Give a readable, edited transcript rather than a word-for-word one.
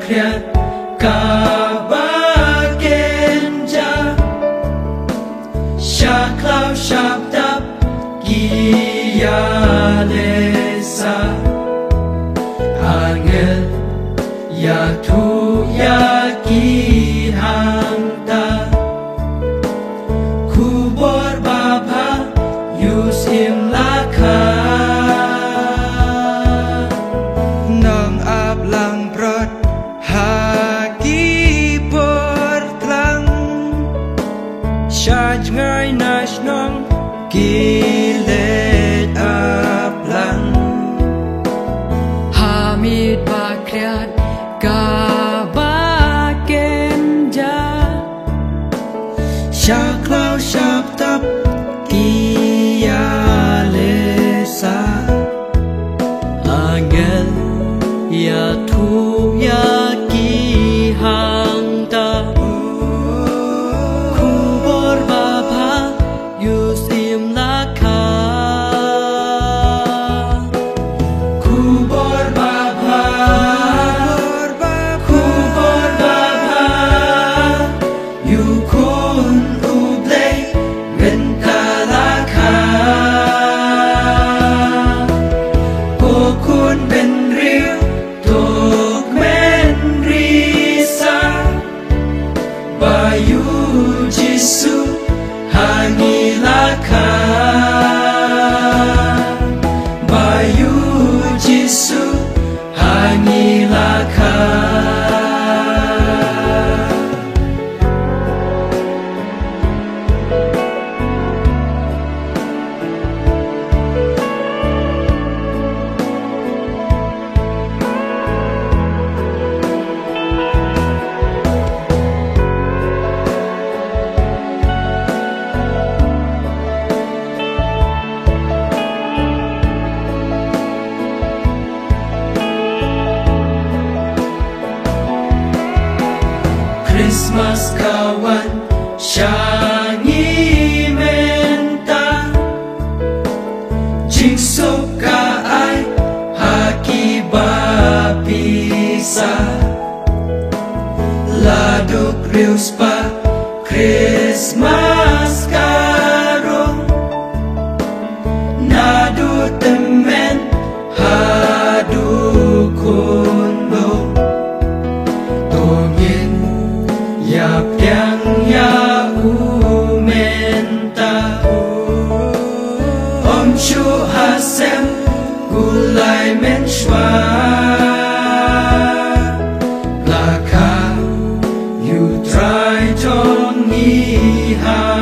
kriat kabagenja Shaklau shabdap giyalesa Angel yatu yakihangta Kubor baba yusim lakha Nang ablang prot haki portlang Shaj ngai nash nong gilet ablang Hamid bakriat kabagenja Shaklau shabdap giyalesa Angel yatu yakihangta Kubor baba yusim lakha Kubor baba Kubor baba Yukun ublay rentalakha Pokun ben riu tok men risa Bayu jisu hangi lakha Bayu jisu hangi lakha Christmas kawan syangi menta Jingsok ka ay haki bapisa Laduk rius pa Christmas karong Nadu temen hadu kundo Tongin Yap yang ya umenta Om shu hasem gulai menshwa Laka you try to ni ha